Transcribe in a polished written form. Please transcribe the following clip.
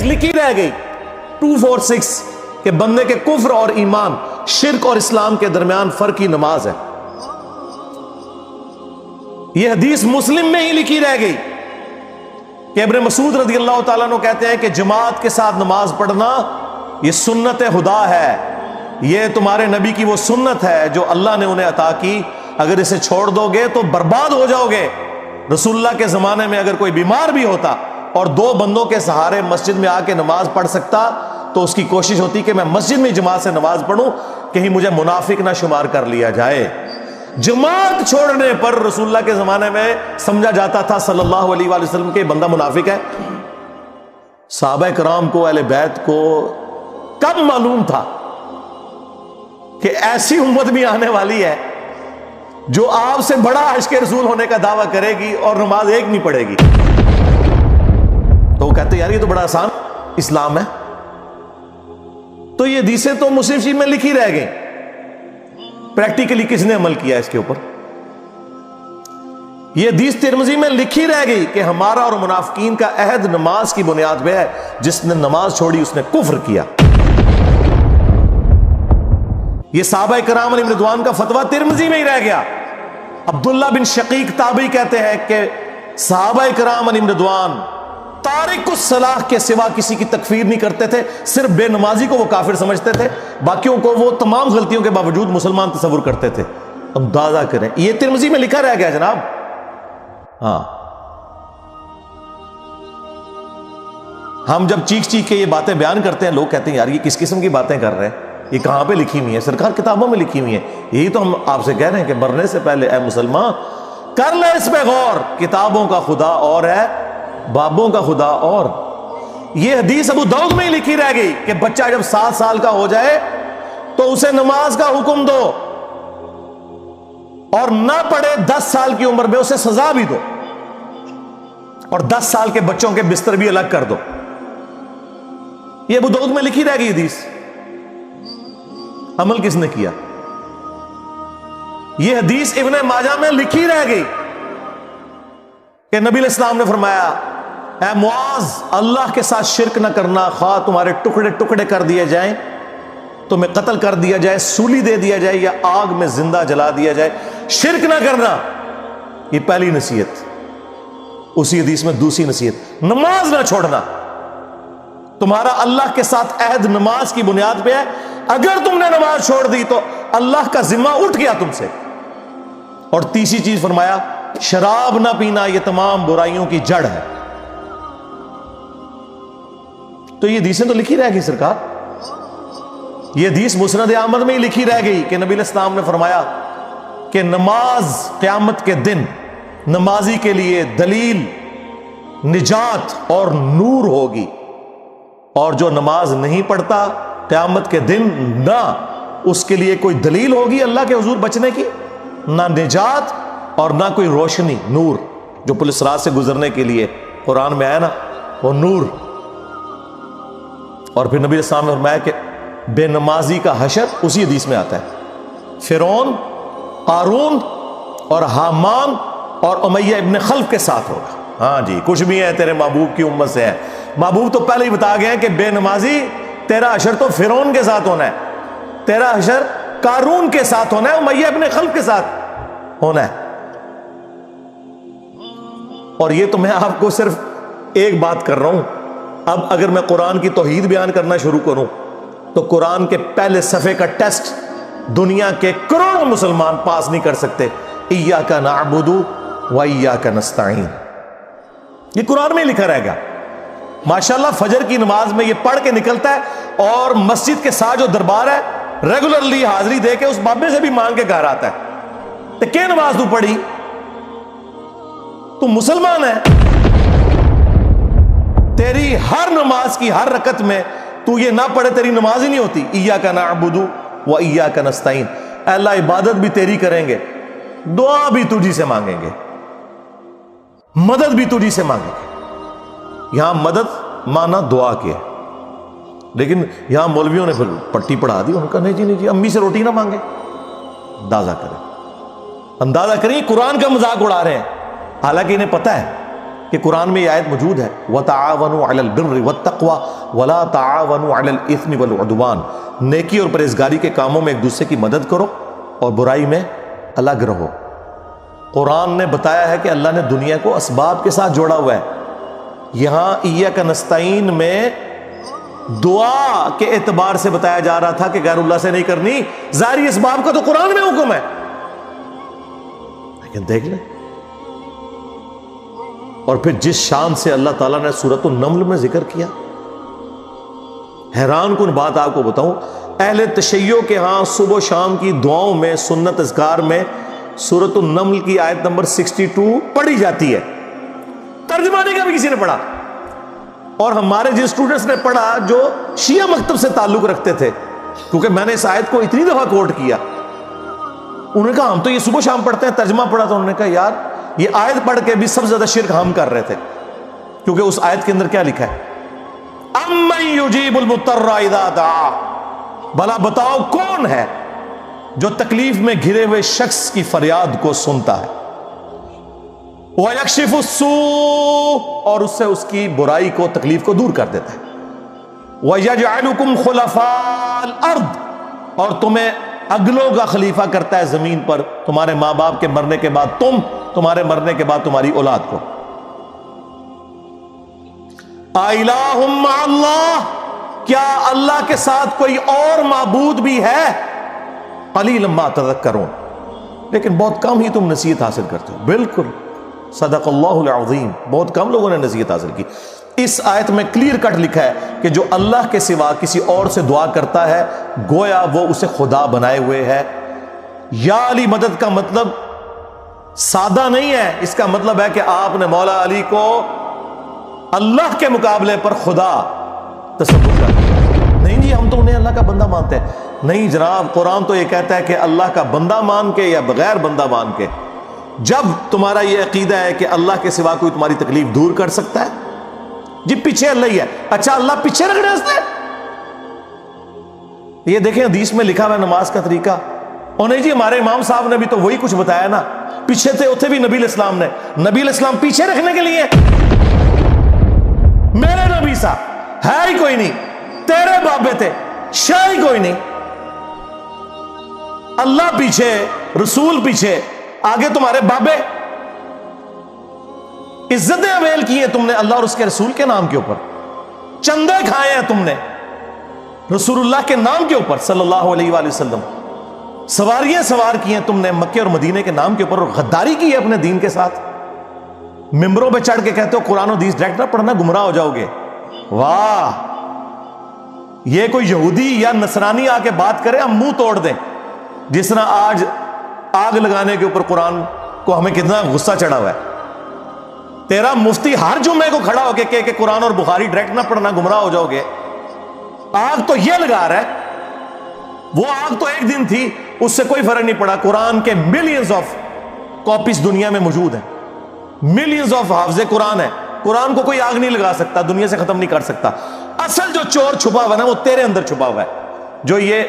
لکھی رہ گئی 246 کہ بندے کے کفر اور ایمان، شرک اور اسلام کے درمیان فرق ہی نماز ہے. یہ حدیث مسلم میں ہی لکھی رہ گئی کہ ابن مسعود رضی اللہ تعالیٰ عنہ کہتے ہیں کہ جماعت کے ساتھ نماز پڑھنا یہ سنت خدا ہے، یہ تمہارے نبی کی وہ سنت ہے جو اللہ نے انہیں عطا کی، اگر اسے چھوڑ دو گے تو برباد ہو جاؤ گے. رسول اللہ کے زمانے میں اگر کوئی بیمار بھی ہوتا اور 2 بندوں کے سہارے مسجد میں آ کے نماز پڑھ سکتا تو اس کی کوشش ہوتی کہ میں مسجد میں جماعت سے نماز پڑھوں، کہیں مجھے منافق نہ شمار کر لیا جائے. جماعت چھوڑنے پر رسول اللہ کے زمانے میں سمجھا جاتا تھا صلی اللہ علیہ وآلہ وسلم کہ بندہ منافق ہے. صحابہ کرام کو، اہل بیت کو کب معلوم تھا کہ ایسی امت بھی آنے والی ہے جو آپ سے بڑا عشق رسول ہونے کا دعویٰ کرے گی اور نماز ایک نہیں پڑھے گی؟ تو وہ کہتے یار یہ تو بڑا آسان اسلام ہے. تو یہ حدیثیں تو مسلم شریف میں لکھی رہ گئی، پریکٹیکلی کس نے عمل کیا اس کے اوپر؟ یہ حدیث ترمذی میں لکھی رہ گئی کہ ہمارا اور منافقین کا عہد نماز کی بنیاد پہ ہے، جس نے نماز چھوڑی اس نے کفر کیا. یہ صحابہ کرام علیہم رضوان کا فتویٰ ترمذی میں ہی رہ گیا. عبداللہ بن شقیق تابعی کہتے ہیں کہ صحابہ کرام علیہم رضوان تارک الصلاح کے سوا کسی کی تکفیر نہیں کرتے تھے، صرف بے نمازی کو وہ کافر سمجھتے تھے، باقیوں کو وہ تمام غلطیوں کے باوجود مسلمان تصور کرتے تھے. اندازہ کریں، یہ ترمذی میں لکھا رہ گیا جناب. ہاں، ہم جب چیخ کے یہ باتیں بیان کرتے ہیں لوگ کہتے ہیں یار یہ کس قسم کی باتیں کر رہے ہیں، یہ کہاں پہ لکھی ہوئی ہیں؟ سرکار کتابوں میں لکھی ہوئی ہیں. یہی تو ہم آپ سے کہہ رہے ہیں کہ مرنے سے پہلے اے مسلمان کر لے اس پہ غور، کتابوں کا خدا اور ہے، بابوں کا خدا اور. یہ حدیث ابو داؤد میں ہی لکھی رہ گئی کہ بچہ جب 7 سال کا ہو جائے تو اسے نماز کا حکم دو، اور نہ پڑھے 10 سال کی عمر میں اسے سزا بھی دو، اور 10 سال کے بچوں کے بستر بھی الگ کر دو. یہ ابو داؤد میں لکھی رہ گئی حدیث. عمل کس نے کیا؟ یہ حدیث ابن ماجہ میں لکھی رہ گئی کہ نبی علیہ السلام نے فرمایا اے معاذ اللہ کے ساتھ شرک نہ کرنا، خواہ تمہارے ٹکڑے ٹکڑے کر دیے جائیں، تمہیں قتل کر دیا جائے، سولی دے دیا جائے، یا آگ میں زندہ جلا دیا جائے، شرک نہ کرنا. یہ پہلی نصیحت. اسی حدیث میں دوسری نصیحت، نماز نہ چھوڑنا. تمہارا اللہ کے ساتھ عہد نماز کی بنیاد پہ ہے، اگر تم نے نماز چھوڑ دی تو اللہ کا ذمہ اٹھ گیا تم سے. اور تیسری چیز فرمایا شراب نہ پینا، یہ تمام برائیوں کی جڑ ہے. تو یہ حدیثیں تو لکھی رہ گئی سرکار. یہ حدیث مسند احمد میں ہی لکھی رہ گئی کہ نبی علیہ السلام نے فرمایا کہ نماز قیامت کے دن نمازی کے لیے دلیل، نجات اور نور ہوگی، اور جو نماز نہیں پڑھتا قیامت کے دن نہ اس کے لیے کوئی دلیل ہوگی اللہ کے حضور بچنے کی، نہ نجات اور نہ کوئی روشنی، نور جو پولیس رات سے گزرنے کے لیے قرآن میں آیا نا وہ نور. اور پھر نبی علیہ السلام نے فرمایا کہ بے نمازی کا حشر اسی حدیث میں آتا ہے، فرعون، قارون اور حامان اور امیہ ابن خلف کے ساتھ ہوگا. ہاں جی، کچھ بھی ہے تیرے محبوب کی امت سے ہے. محبوب تو پہلے ہی بتا گئے ہیں کہ بے نمازی تیرا حشر تو فرعون کے ساتھ ہونا ہے، تیرا حشر قارون کے ساتھ ہونا ہے، امیہ ابن خلف کے ساتھ ہونا ہے. اور یہ تو میں آپ کو صرف ایک بات کر رہا ہوں. اب اگر میں قرآن کی توحید بیان کرنا شروع کروں تو قرآن کے پہلے صفحے کا ٹیسٹ دنیا کے کروڑوں مسلمان پاس نہیں کر سکتے. ایاک نعبد و ایاک نستعین، یہ قرآن میں لکھا رہے گا. ماشاءاللہ فجر کی نماز میں یہ پڑھ کے نکلتا ہے، اور مسجد کے ساتھ جو دربار ہے ریگولرلی حاضری دے کے اس بابے سے بھی مانگ کے گھر آتا ہے. تو کیا نماز تو پڑھی؟ تو مسلمان ہے، تیری ہر نماز کی ہر رکعت میں تو یہ نہ پڑھے تیری نماز ہی نہیں ہوتی. ایاک نعبد و ایاک نستعین، اے اللہ عبادت بھی تیری کریں گے، دعا بھی تجھی سے مانگیں گے، مدد بھی تجھی سے مانگیں گے. یہاں مدد مانا دعا کے، لیکن یہاں مولویوں نے پھر پٹی پڑھا دی، ان کا نہیں جی امی سے روٹی نہ مانگے. اندازہ کریں قرآن کا مذاق اڑا رہے ہیں، حالانکہ انہیں پتہ ہے کہ قرآن میں یہ آیت موجود ہے وَتَعَاوَنُوا عَلَى الْبِرِّ وَالتَّقْوَى وَلَا تَعَاوَنُوا عَلَى الْإِثْمِ وَالْعُدْوَانِ، نیکی اور پرہیزگاری کے کاموں میں ایک دوسرے کی مدد کرو اور برائی میں الگ رہو۔ قرآن نے بتایا ہے کہ اللہ نے دنیا کو اسباب کے ساتھ جوڑا ہوا ہے۔ یہاں ایاک نستعین میں دعا کے اعتبار سے بتایا جا رہا تھا کہ غیر اللہ سے نہیں کرنی، ظاہری اسباب کا تو قرآن میں حکم ہے، لیکن دیکھ لیں۔ اور پھر جس شان سے اللہ تعالیٰ نے سورۃ النمل میں ذکر کیا، حیران کن بات آپ کو بتاؤں، اہل تشیع کے ہاں صبح و شام کی دعاؤں میں، سنت اذکار میں سورۃ النمل کی آیت نمبر 62 پڑھی جاتی ہے، ترجمہ نہیں کبھی کسی نے پڑھا۔ اور ہمارے جن اسٹوڈنٹس نے پڑھا جو شیعہ مکتب سے تعلق رکھتے تھے، کیونکہ میں نے اس آیت کو اتنی دفعہ کوٹ کیا، انہوں نے کہا ہم تو یہ صبح شام پڑھتے ہیں، ترجمہ پڑھا تو انہوں نے کہا یار یہ آیت پڑھ کے بھی سب سے زیادہ شرک ہم کر رہے تھے، کیونکہ اس آیت کے اندر کیا لکھا ہے؟ اَمَّن يُجِيبُ الْمُضْطَرَّ إِذَا دَعَاهُ، بھلا بتاؤ کون ہے جو تکلیف میں گھرے ہوئے شخص کی فریاد کو سنتا ہے، وَيَكْشِفُ السُّوءَ، اور اس سے اس کی برائی کو، تکلیف کو دور کر دیتا ہے، وَيَجْعَلُكُمْ خُلَفَاءَ الْأَرْضِ، اور تمہیں اگلوں کا خلیفہ کرتا ہے زمین پر، تمہارے ماں باپ کے مرنے کے بعد تم، تمہارے مرنے کے بعد تمہاری اولاد کو۔ اَإِلَٰهٌ مَّعَ اللَّهِ، کیا اللہ کے ساتھ کوئی اور معبود بھی ہے؟ قَلِيلًا مَّا تَذَكَّرُونَ، لیکن بہت کم ہی تم نصیحت حاصل کرتے ہو۔ بالکل صدق اللہ العظیم، بہت کم لوگوں نے نصیحت حاصل کی۔ اس آیت میں کلیئر کٹ لکھا ہے کہ جو اللہ کے سوا کسی اور سے دعا کرتا ہے گویا وہ اسے خدا بنائے ہوئے ہے۔ یا علی مدد کا مطلب سادہ نہیں ہے، اس کا مطلب ہے کہ آپ نے مولا علی کو اللہ کے مقابلے پر خدا تصور کر دیا۔ نہیں جی ہم تو انہیں اللہ کا بندہ مانتے ہیں، نہیں جناب، قرآن تو یہ کہتا ہے کہ اللہ کا بندہ مان کے یا بغیر بندہ مان کے، جب تمہارا یہ عقیدہ ہے کہ اللہ کے سوا کوئی تمہاری تکلیف دور کر سکتا ہے، جی پیچھے اللہ ہی ہے، اچھا اللہ پیچھے رکھنے ہستے ہیں؟ یہ دیکھیں حدیث میں لکھا ہوا ہے نماز کا طریقہ، اور نہیں جی ہمارے امام صاحب نے بھی تو وہی کچھ بتایا نا، پیچھے تھے اتنے بھی نبی علیہ السلام نے، نبی علیہ السلام پیچھے رکھنے کے لیے، میرے نبی صاحب ہے ہی کوئی نہیں، تیرے بابے تھے شاہ ہی کوئی نہیں، اللہ پیچھے، رسول پیچھے، آگے تمہارے بابے۔ عزتیں اویل کی ہیں تم نے اللہ اور اس کے رسول کے نام کے اوپر، چندے کھائے ہیں تم نے رسول اللہ کے نام کے اوپر صلی اللہ علیہ وآلہ وسلم، سواریاں سوار کی ہیں تم نے مکے اور مدینے کے نام کے اوپر، اور غداری کی ہے اپنے دین کے ساتھ، ممبروں پہ چڑھ کے کہتے ہو قرآن و حدیث ڈائریکٹ نہ پڑھنا گمراہ ہو جاؤ گے۔ واہ، یہ کوئی یہودی یا نصرانی آ کے بات کرے ہم منہ توڑ دیں، جس طرح آج آگ لگانے کے اوپر قرآن کو ہمیں کتنا غصہ چڑھا ہوا ہے۔ تیرا مفتی ہر جمعے کو کھڑا ہو کے کہ قرآن اور بخاری ڈائریکٹ نہ پڑھنا گمراہ ہو جاؤ گے، آگ تو یہ لگا رہا ہے، وہ آگ تو ایک دن تھی، اس سے کوئی فرق نہیں پڑا۔ قرآن کے ملینز آف کاپیز دنیا میں موجود ہیں، ملینز آف حافظ قرآن ہے، قرآن کو کوئی آگ نہیں لگا سکتا، دنیا سے ختم نہیں کر سکتا۔ اصل جو چور چھپا ہوا ہے نا وہ تیرے اندر چھپا ہوا ہے، جو یہ